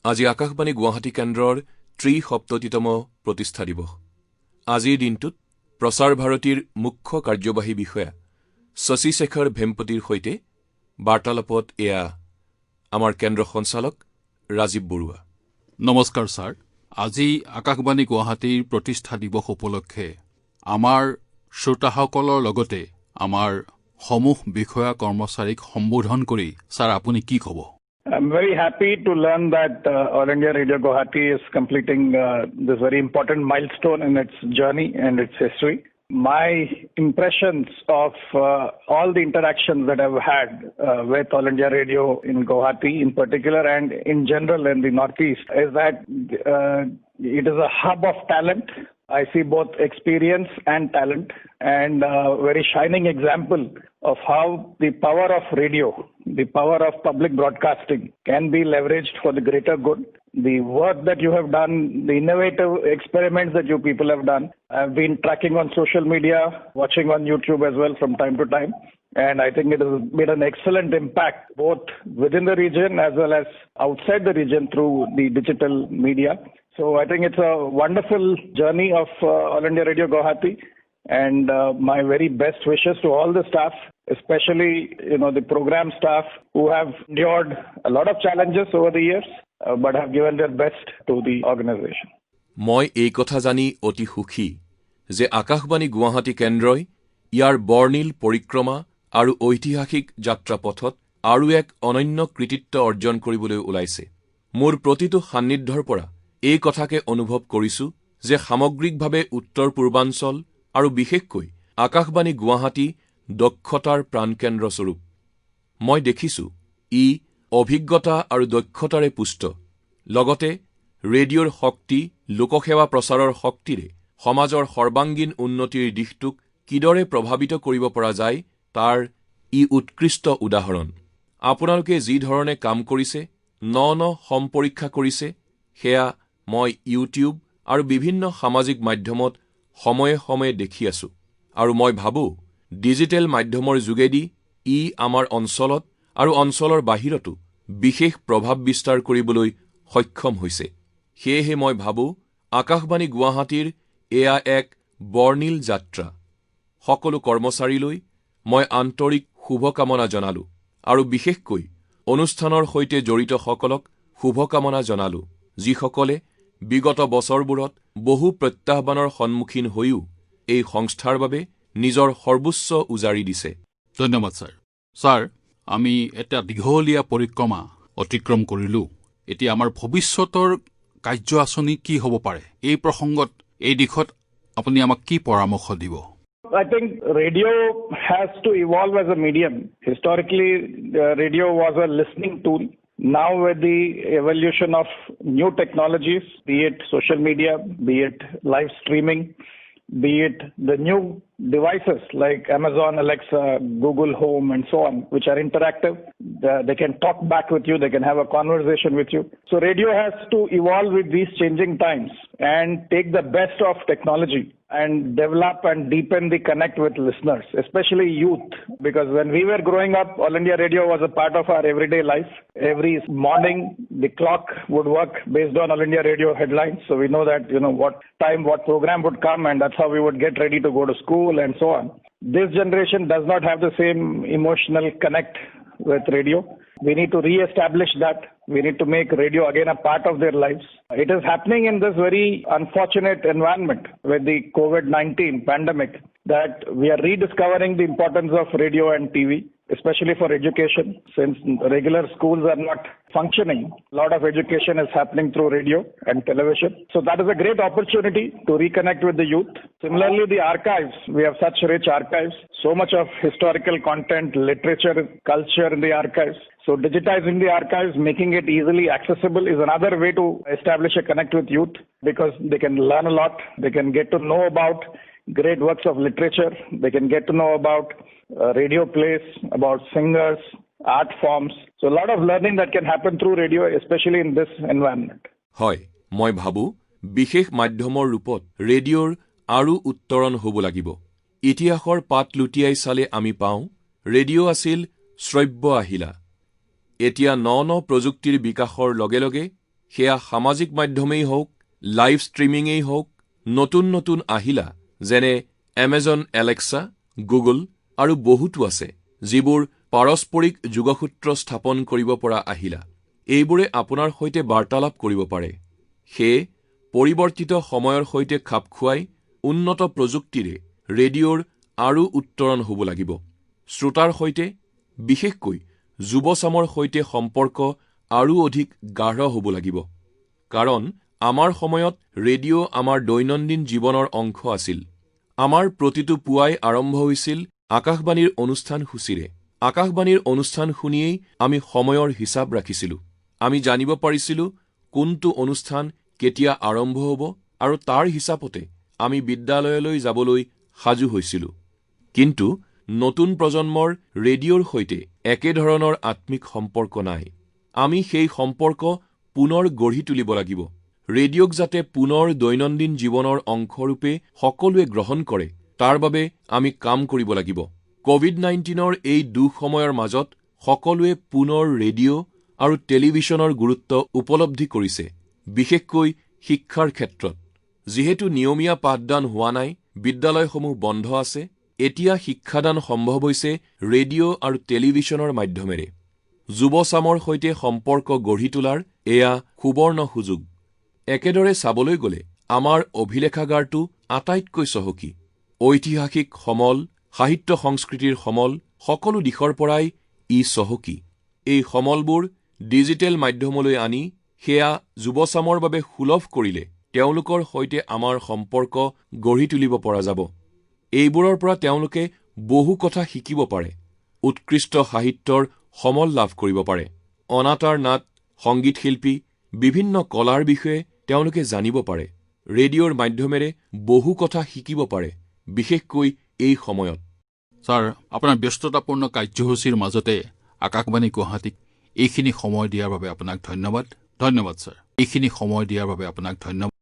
আজি আকাশবাণী গুৱাহাটী কেন্দ্ৰৰ ৭৩তম প্ৰতিষ্ঠা দিৱস। আজিৰ দিনটোত প্ৰচাৰ ভাৰতীৰ মুখ্য কাৰ্যবাহী বিষয়া শশী শেখৰ ভেম্পতিৰ সৈতে বাৰ্তালাপত এয়া আমাৰ কেন্দ্ৰ সঞ্চালক ৰাজীৱ বৰুৱা। নমস্কাৰ ছাৰ। আজি আকাশবাণী গুৱাহাটীৰ প্ৰতিষ্ঠা দিৱস উপলক্ষে আমাৰ শ্ৰোতাসকলৰ লগতে আমাৰ সমূহ বিষয়া কৰ্মচাৰীক সম্বোধন কৰি ছাৰ আপুনি কি ক'ব? I'm very happy to learn that All India Radio Guwahati is completing this very important milestone in its journey and its history. My impressions of all the interactions that I've had with All India Radio in Guwahati in particular and in general in the Northeast is that it is a hub of talent. I see both experience and talent, and a very shining example of how the power of radio, the power of public broadcasting can be leveraged for the greater good. The work that you have done, the innovative experiments that you people have done, I've been tracking on social media, watching on YouTube as well from time to time. And I think it has made an excellent impact both within the region as well as outside the region through the digital media. So I think it's a wonderful journey of All India Radio Guwahati, and my very best wishes to all the staff, especially the program staff who have endured a lot of challenges over the years, but have given their best to the organization. মই এই কথা জানি অতি সুখী যে আকাশবাণী গুৱাহাটী কেন্দ্ৰই ইয়াৰ বৰ্ণিল পৰিক্ৰমা আৰু ঐতিহাসিক যাত্ৰাপথত আৰু এক অনন্য কৃতিত্ব অৰ্জন কৰিবলৈ ওলাইছে। মোৰ প্ৰতিটো সান্নিধ্যৰ পৰা এই কথাকে অনুভৱ কৰিছো যে সামগ্ৰিকভাৱে উত্তৰ পূৰ্বাঞ্চল আৰু বিশেষকৈ আকাশবাণী গুৱাহাটী দক্ষতাৰ প্ৰাণকেন্দ্ৰ স্বৰূপ। মই দেখিছো ই অভিজ্ঞতা আৰু দক্ষতাৰে পুষ্ট, লগতে ৰেডিঅ'ৰ শক্তি, লোকসেৱা প্ৰচাৰৰ শক্তিৰে সমাজৰ সৰ্বাংগীন উন্নতিৰ দিশটোক কিদৰে প্ৰভাৱিত কৰিব পৰা যায় তাৰ ই উৎকৃষ্ট উদাহৰণ। আপোনালোকে যি ধৰণে কাম কৰিছে, ন সম্পৰীক্ষা কৰিছে, সেয়া মই ইউটিউব আৰু বিভিন্ন সামাজিক মাধ্যমত সময়ে সময়ে দেখি আছো, আৰু মই ভাবোঁ ডিজিটেল মাধ্যমৰ যোগেদি ই আমাৰ অঞ্চলত আৰু অঞ্চলৰ বাহিৰতো বিশেষ প্ৰভাৱ বিস্তাৰ কৰিবলৈ সক্ষম হৈছে। সেয়েহে মই ভাবোঁ আকাশবাণী গুৱাহাটীৰ এয়া এক বৰ্ণিল যাত্ৰা। সকলো কৰ্মচাৰীলৈ মই আন্তৰিক শুভকামনা জনালো, আৰু বিশেষকৈ অনুষ্ঠানৰ সৈতে জড়িত সকলক শুভকামনা জনালো, যিসকলে বিগত বছৰবোৰত বহু প্ৰত্যাহ্বানৰ সন্মুখীন হৈও এই সংস্থাৰ বাবে নিজৰ সৰ্বোচ্চ উজাৰি দিছে। ধন্যবাদ ছাৰ। ছাৰ, আমি এটা দীঘলীয়া পৰিক্ৰমা অতিক্ৰম কৰিলো। এতিয়া আমাৰ ভৱিষ্যতৰ কাৰ্য আঁচনি কি হ'ব পাৰে? এই প্ৰসংগত, এই দিশত আপুনি আমাক কি পৰামৰ্শ দিব? I think radio has to evolve as a medium. Historically, radio was a listening tool. Now with the evolution of new technologies, be it social media, be it live streaming, be it the new devices like Amazon, Alexa, Google Home and so on, which are interactive, they can talk back with you, they can have a conversation with you. So radio has to evolve with these changing times and take the best of technology and develop and deepen the connect with listeners, especially youth. Because when we were growing up, All India Radio was a part of our everyday life. Every morning, the clock would work based on All India Radio headlines. So we know that, what time, what program would come, and that's how we would get ready to go to school and so on. This generation does not have the same emotional connect with radio. We need to re-establish that. We need to make radio again a part of their lives. It is happening in this very unfortunate environment with the COVID-19 pandemic that we are rediscovering the importance of radio and TV, especially for education, since regular schools are not functioning. A lot of education is happening through radio and television. So that is a great opportunity to reconnect with the youth. Similarly, the archives, we have such rich archives, so much of historical content, literature, culture in the archives. So digitizing the archives, making it easily accessible is another way to establish a connect with youth, because they can learn a lot. They can get to know about great works of literature. They can get to know about radio plays, about singers, art forms. So a lot of learning that can happen through radio, especially in this environment. হয়, মই ভাবোঁ বিশেষ মাধ্যমৰ ৰূপত ৰেডিঅ'ৰ আৰু উত্তৰণ হ'ব লাগিব। ইতিহাসৰ পাত লুটিয়াই চালে আমি পাওঁ ৰেডিঅ' আছিল শ্ৰব্য আহিলা। এতিয়া ন প্ৰযুক্তিৰ বিকাশৰ লগে লগে সেয়া সামাজিক মাধ্যমেই হওক, লাইভ ষ্ট্ৰিমিঙেই হওক, নতুন নতুন আহিলা যেনে এমেজন এলেক্সা, গুগল আৰু বহুতো আছে, যিবোৰ পাৰস্পৰিক যোগসূত্ৰ স্থাপন কৰিব পৰা আহিলা। এইবোৰে আপোনাৰ সৈতে বাৰ্তালাপ কৰিব পাৰে। সেয়ে পৰিৱৰ্তিত সময়ৰ সৈতে খাপ খুৱাই উন্নত প্ৰযুক্তিৰে ৰেডিঅ'ৰ আৰু উত্তৰণ হ'ব লাগিব। শ্ৰোতাৰ সৈতে, বিশেষকৈ যুৱচামৰ সৈতে সম্পৰ্ক আৰু অধিক গাঢ় হ'ব লাগিব। কাৰণ আমাৰ সময়ত ৰেডিঅ' আমাৰ দৈনন্দিন জীৱনৰ অংশ আছিল। আমাৰ প্ৰতিটো পুৱাই আৰম্ভ হৈছিল আকাশবাণীৰ অনুষ্ঠান সূচীৰে। আকাশবাণীৰ অনুষ্ঠান শুনিয়েই আমি সময়ৰ হিচাপ ৰাখিছিলোঁ। আমি জানিব পাৰিছিলোঁ কোনটো অনুষ্ঠান কেতিয়া আৰম্ভ হ'ব, আৰু তাৰ হিচাপতে আমি বিদ্যালয়লৈ যাবলৈ সাজু হৈছিলোঁ। কিন্তু নতুন প্ৰজন্মৰ ৰেডিঅ'ৰ সৈতে একেধৰণৰ আত্মিক সম্পৰ্ক নাই। আমি সেই সম্পৰ্ক পুনৰ গঢ়ি তুলিব লাগিব। ৰেডিঅ'ক যাতে পুনৰ দৈনন্দিন জীৱনৰ অংশৰূপে সকলোৱে গ্ৰহণ কৰে, তাৰ বাবে আমি কাম কৰিব লাগিব। ক'ভিড-19ৰ এই দুঃসময়ৰ মাজত সকলোৱে পুনৰ ৰেডিঅ' আৰু টেলিভিছনৰ গুৰুত্ব উপলব্ধি কৰিছে, বিশেষকৈ শিক্ষাৰ ক্ষেত্ৰত। যিহেতু নিয়মীয়া পাঠদান হোৱা নাই, বিদ্যালয়সমূহ বন্ধ আছে, এতিয়া শিক্ষাদান সম্ভৱ হৈছে ৰেডিঅ' আৰু টেলিভিছনৰ মাধ্যমেৰে। যুৱচামৰ সৈতে সম্পৰ্ক গঢ়ি তোলাৰ এয়া সুবৰ্ণ সুযোগ। একেদৰে চাবলৈ গ'লে আমাৰ অভিলেখাগাৰটো আটাইতকৈ চহকী। ঐতিহাসিক সমল, সাহিত্য সংস্কৃতিৰ সমল, সকলো দিশৰ পৰাই ই চহকী। এই সমলবোৰ ডিজিটেল মাধ্যমলৈ আনি সেয়া যুৱচামৰ বাবে সুলভ কৰিলে তেওঁলোকৰ সৈতে আমাৰ সম্পৰ্ক গঢ়ি তুলিব পৰা যাব। এইবোৰৰ পৰা তেওঁলোকে বহু কথা শিকিব পাৰে, উৎকৃষ্ট সাহিত্যৰ সমল লাভ কৰিব পাৰে, অনাতাঁৰ নাট, সংগীত শিল্পী, বিভিন্ন কলাৰ বিষয়ে তেওঁলোকে জানিব পাৰে। ৰেডিঅ'ৰ মাধ্যমেৰে বহু কথা শিকিব পাৰে, বিশেষকৈ এই সময়ত। ছাৰ, আপোনাৰ ব্যস্ততাপূৰ্ণ কাৰ্যসূচীৰ মাজতে আকাশবাণী গুৱাহাটীক এইখিনি সময় দিয়াৰ বাবে আপোনাক ধন্যবাদ। ধন্যবাদ ছাৰ, এইখিনি সময় দিয়াৰ বাবে আপোনাক ধন্যবাদ।